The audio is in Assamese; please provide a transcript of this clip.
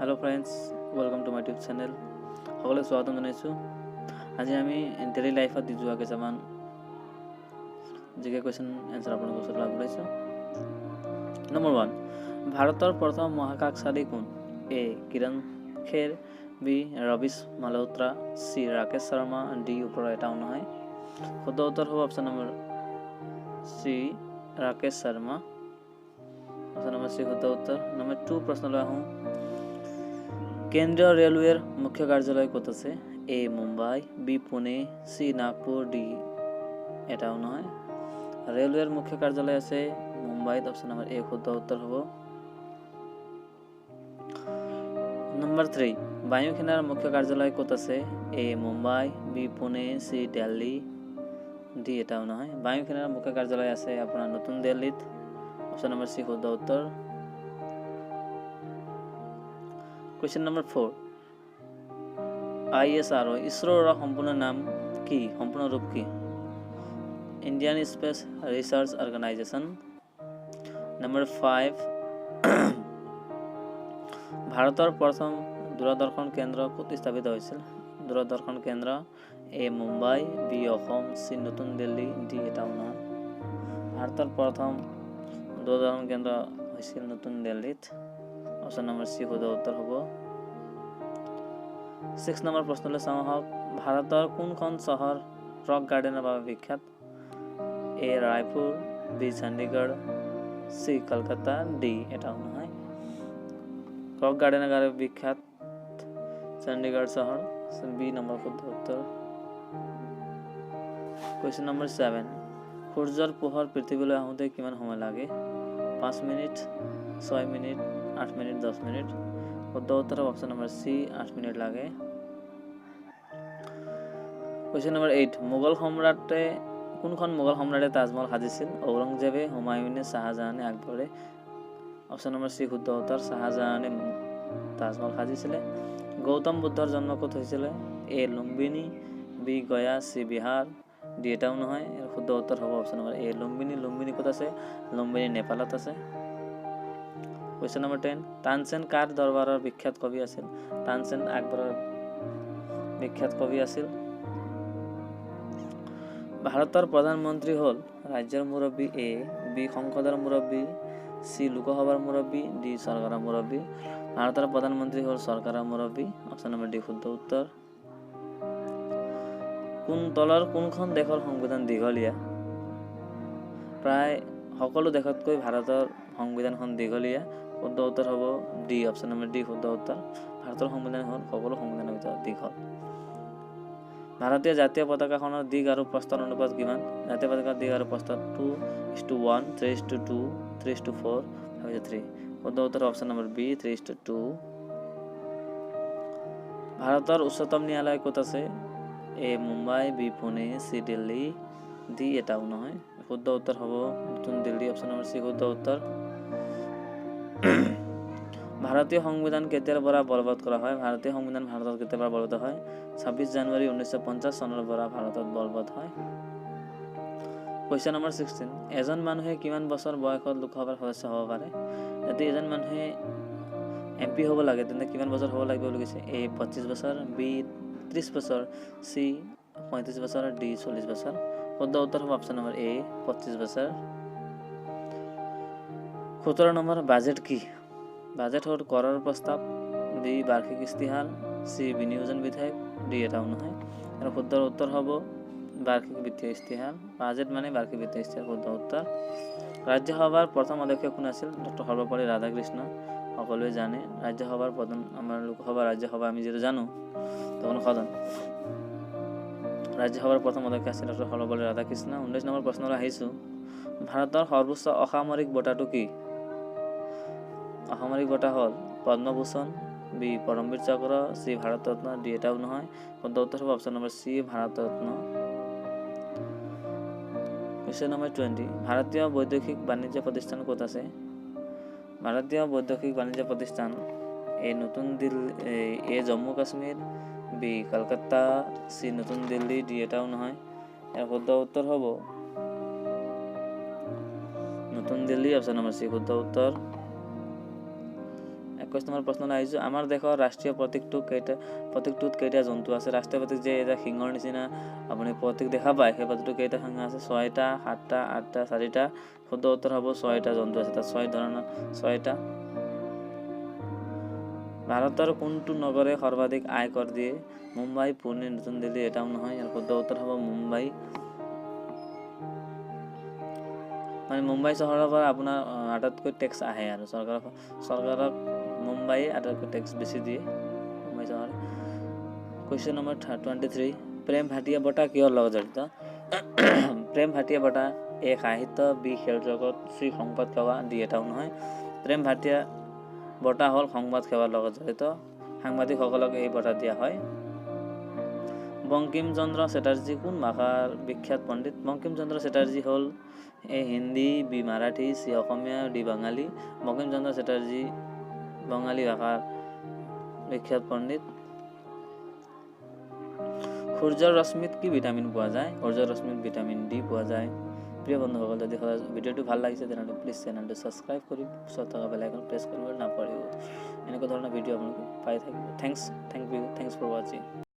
Hello friends, welcome to my YouTube channel. সকলোকে স্বাগতম জনাইছোঁ। আজি আমি ডেইলি লাইফত দি যোৱা কিছুমান জিকে কুৱেশ্যন এনচাৰ আপোনালোকৰ ওচৰত লাভ কৰিছোঁ। নম্বৰ 1, ভাৰতৰ প্ৰথম মহাকাশচাৰী কোন? A Kiran Kher, B Ravish Malhotra, C Rakesh Sharma, D ওপৰৰ এটাও নহয়। শুদ্ধ উত্তৰ হ'ব option number C Rakesh Sharma. Option number C শুদ্ধ উত্তৰ। নম্বৰ 2 প্ৰশ্নলৈ আহোঁ। কেন্দ্ৰীয় ৰেলৱেৰ মুখ্য কাৰ্যালয় ক'ত আছে? A Mumbai, B Pune, C Nagpur, D এটাও নহয়। ৰেলৱেৰ মুখ্য কাৰ্যালয় আছে মুম্বাইত। অপশ্যন নম্বৰ এ শুদ্ধ উত্তৰ হ'ব। নম্বৰ 3, বায়ু সেনাৰ মুখ্য কাৰ্যালয় ক'ত আছে? A Mumbai, B Pune, C Delhi, D এটাও নহয়। বায়ু সেনাৰ মুখ্য কাৰ্যালয় আছে আপোনাৰ নতুন দিল্লীত। অপশ্যন নম্বৰ চি শুদ্ধ উত্তৰ। কুৱেশ্যন নম্বৰ 4, ISRO ইছৰোৰ সম্পূৰ্ণ নাম কি? সম্পূৰ্ণ ৰূপ কি? Indian space research organisation. Number 5, ভাৰতৰ প্ৰথম দূৰদৰ্শন কেন্দ্ৰ ক'ত স্থাপিত হৈছিল? দূৰদৰ্শন কেন্দ্ৰ এ মুম্বাই, বি অসম, চি নতুন দিল্লী, ডি এটাও নহয়। ভাৰতৰ প্ৰথম দূৰদৰ্শন কেন্দ্ৰ হৈছিল নতুন দিল্লীত। অপশ্যন নম্বৰ চি শুদ্ধ উত্তৰ হ'ব। 6 নম্বৰ প্ৰশ্নলৈ চাওঁ আহক। ভাৰতৰ কোনখন চহৰ ৰক গাৰ্ডেনৰ বাবে বিখ্যাত? A Raipur, B Chandigarh, C Kolkata, D এটাও নহয়। ৰক গাৰ্ডেনৰ বাবে বিখ্যাত চণ্ডীগড় চহৰ। বি নম্বৰ শুদ্ধ উত্তৰ। কুৱেশ্যন নম্বৰ 7, সূৰ্যৰ পোহৰ পৃথিৱীলৈ আহোঁতে কিমান সময় লাগে? 5 মিনিট, 6 মিনিট, 8 মিনিট, 10 মিনিট। শুদ্ধ উত্তৰ হ'ব অপশ্যন নম্বৰ চি 8 মিনিট লাগে। কুৱেশ্যন নম্বৰ 8, কোনখন মোগল সম্ৰাটে তাজমহল সাজিছিল? ঔৰংজেবে, হুমায়ুনে, শাহজাহানে, আকবৰে। অপশ্যন নম্বৰ চি শুদ্ধ উত্তৰ। শাহজাহানে তাজমহল সাজিছিলে। গৌতম বুদ্ধৰ জন্ম ক'ত হৈছিলে? A Lumbini, B Gaya, C Bihar, D এটাও নহয়। ইয়াৰ শুদ্ধ উত্তৰ হ'ব option number A Lumbini. Lumbini ক'ত আছে? লুম্বিনী নেপালত আছে। কুৱেশ্যন নম্বৰ 10, তানসেন কাৰ দৰবাৰৰ বিখ্যাত কবি আছিল? তানসেন আকবৰৰ বিখ্যাত কবি আছিল। ভাৰতৰ প্ৰধানমন্ত্ৰী হ'ল ৰাজ্যৰ মুৰব্বী এ, বি সংসদৰ মুৰব্বী, চি লোকসভাৰ মুৰব্বী, ডি চৰকাৰৰ মুৰব্বী। ভাৰতৰ প্ৰধানমন্ত্ৰী হ'ল চৰকাৰৰ মুৰব্বী। অপশ্যন নম্বৰ ডি শুদ্ধ উত্তৰ। কোনখন দেশৰ সংবিধান দীঘলীয়া? প্ৰায় সকলো দেশতকৈ ভাৰতৰ সংবিধানখন দীঘলীয়া। শুদ্ধ উত্তৰ হ'ব ডি অপশ্যন নম্বৰ ডি শুদ্ধ উত্তৰ। ভাৰতৰ সংবিধান হ'ল সকলো সংবিধানৰ ভিতৰত দীঘল। ভাৰতীয় জাতীয় পতাকাখনৰ দিগ আৰু প্ৰস্থৰ অনুপাত কিমান? জাতীয় পতাকাৰ দিগ আৰু প্ৰস্থ 2:1, 3:2, 3:4, 5:3। শুদ্ধ উত্তৰ অপশ্যন নম্বৰ বি 3:2। ভাৰতৰ উচ্চতম ন্যায়ালয় ক'ত আছে? A Mumbai, B Pune, C Delhi, D এটাও নহয়। শুদ্ধ উত্তৰ হ'ব নতুন দিল্লী। অপশ্যন নম্বৰ চি শুদ্ধ উত্তৰ। ভাৰতীয় সংবিধান কেতিয়াৰ পৰা বলবৎ কৰা হয়? ভাৰতীয় সংবিধান ভাৰতত কেতিয়াৰ পৰা বলবৎ হয়? 26 জানুৱাৰী 1950 চনৰ পৰা ভাৰতত বলবৎ হয়। কুৱেশ্যন নম্বৰ 16, এজন মানুহে কিমান বছৰ বয়সত লোকসভাৰ সদস্য হ'ব পাৰে? যদি এজন মানুহে MP হ'ব লাগে তেন্তে কিমান বছৰ হ'ব লাগিব বুলি কৈছে? এ 25 বছৰ, বি 30 বছৰ, চি 35 বছৰ, ডি 40 বছৰ। শুদ্ধ উত্তৰ হ'ব অপশ্যন নম্বৰ এ 25 বছৰ। 17 নম্বৰ, বাজেট কি? বাজেট হ'ল কৰৰ প্ৰস্তাৱ, বি বাৰ্ষিক ইস্তিহাৰ, চি বিনিয়োজন বিধেয়ক, ডি এটাও নহয়। আৰু শুদ্ধ উত্তৰ হ'ব বাৰ্ষিক বিত্তীয় ইস্তিহাৰ। বাজেট মানে বাৰ্ষিক বিত্তীয় ইস্তিহাৰ। শুদ্ধ উত্তৰ। ৰাজ্যসভাৰ প্ৰথম অধ্যক্ষ কোন আছিল? ডক্টৰ সৰ্বপল্লী ৰাধাকৃষ্ণ। সকলোৱে জানে ৰাজ্যসভাৰ প্ৰধান আমাৰ লোকসভা ৰাজ্যসভা আমি যিটো জানো তখন সদন। ৰাজ্যসভাৰ প্ৰথম অধ্যক্ষ আছিল ডক্টৰ সৰ্বপল্লী ৰাধাকৃষ্ণ। 19 নম্বৰ প্ৰশ্নলৈ আহিছোঁ। ভাৰতৰ সৰ্বোচ্চ অসামৰিক বঁটাটো কি? অসামৰিক বঁটা হ'ল পদ্মভূষণ, বি পৰমবীৰ চক্ৰ, চি ভাৰত ৰত্ন, ডি এটাও নহয়। শুদ্ধ উত্তৰ হ'ব option number C Bharat Ratna. Question number 20, ভাৰতীয় বৈদেশিক বাণিজ্য প্ৰতিষ্ঠান ক'ত আছে? ভাৰতীয় বৈদেশিক বাণিজ্য প্ৰতিষ্ঠান এ নতুন দিল্লী, এ জম্মু কাশ্মীৰ, বি কলকাতা, চি নতুন দিল্লী, ডি এটাও নহয়। ইয়াৰ শুদ্ধ উত্তৰ হ'ব নতুন দিল্লী। অপশ্যন নম্বৰ চি শুদ্ধ উত্তৰ। 21 নম্বৰ প্ৰশ্নলৈ আহিছোঁ। আমাৰ দেশৰ ৰাষ্ট্ৰীয় প্ৰতীকটোত কেইটা জন্তু আছে? ৰাষ্ট্ৰীয় প্ৰতীক যে এটা সিংহৰ নিচিনা আপুনি প্ৰতীক দেখা পায়, সেই প্ৰতীকটোত কেইটা সিংহ আছে? 6টা, 7টা, 8টা, 4টা। শুদ্ধ উত্তৰ হ'ব 6টা জন্তু আছে, তাত 6টা। ভাৰতৰ কোনটো নগৰে সৰ্বাধিক আয়কৰ দিয়ে? মুম্বাই, পুনে, নতুন দিল্লী, এটাও নহয়। ইয়াৰ শুদ্ধ উত্তৰ হ'ব মুম্বাই। মানে মুম্বাই চহৰৰ পৰা আপোনাৰ আটাইতকৈ টেক্স আহে আৰু চৰকাৰক মুম্বাই আটাইতকৈ টেক্স বেছি দিয়ে, মুম্বাই চহৰ। কুৱেশ্যন নম্বৰ 23, প্ৰেম ভাটিয়া বঁটা কিহৰ লগত জড়িত? প্ৰেম ভাটিয়া বঁটা এ সাহিত্য, বি খেল জগত, চি সংবাদ সেৱা, ডি এটাও নহয়। প্ৰেম ভাটিয়া বঁটা হ'ল সংবাদ সেৱাৰ লগত জড়িত, সাংবাদিকসকলক এই বঁটা দিয়া হয়। বংকিম চন্দ্ৰ চেটাৰ্জী কোন ভাষাৰ বিখ্যাত পণ্ডিত? বংকিম চন্দ্ৰ চেটাৰ্জী হ'ল এ হিন্দী, বি মাৰাঠী, চি অসমীয়া, ডি বাঙালী। বংকিম চন্দ্ৰ চেটাৰ্জী বঙালী ভাষাৰ বিখ্যাত পণ্ডিত। সূৰ্যৰ ৰশ্মিত কি ভিটামিন পোৱা যায়? সূৰ্যৰ ৰশ্মিত ভিটামিন ডি পোৱা যায়। প্ৰিয় বন্ধুসকল, যদি ভিডিঅ'টো ভাল লাগিছে তেনেহ'লে প্লিজ চেনেলটো ছাবস্ক্ৰাইব কৰি ওচৰত থকা বেল আইকন প্ৰেছ কৰিব নাপাহৰিব। এনেকুৱা ধৰণৰ ভিডিঅ' আপোনালোকে পাই থাকিব। থেংকছ ফৰ ৱাচিং।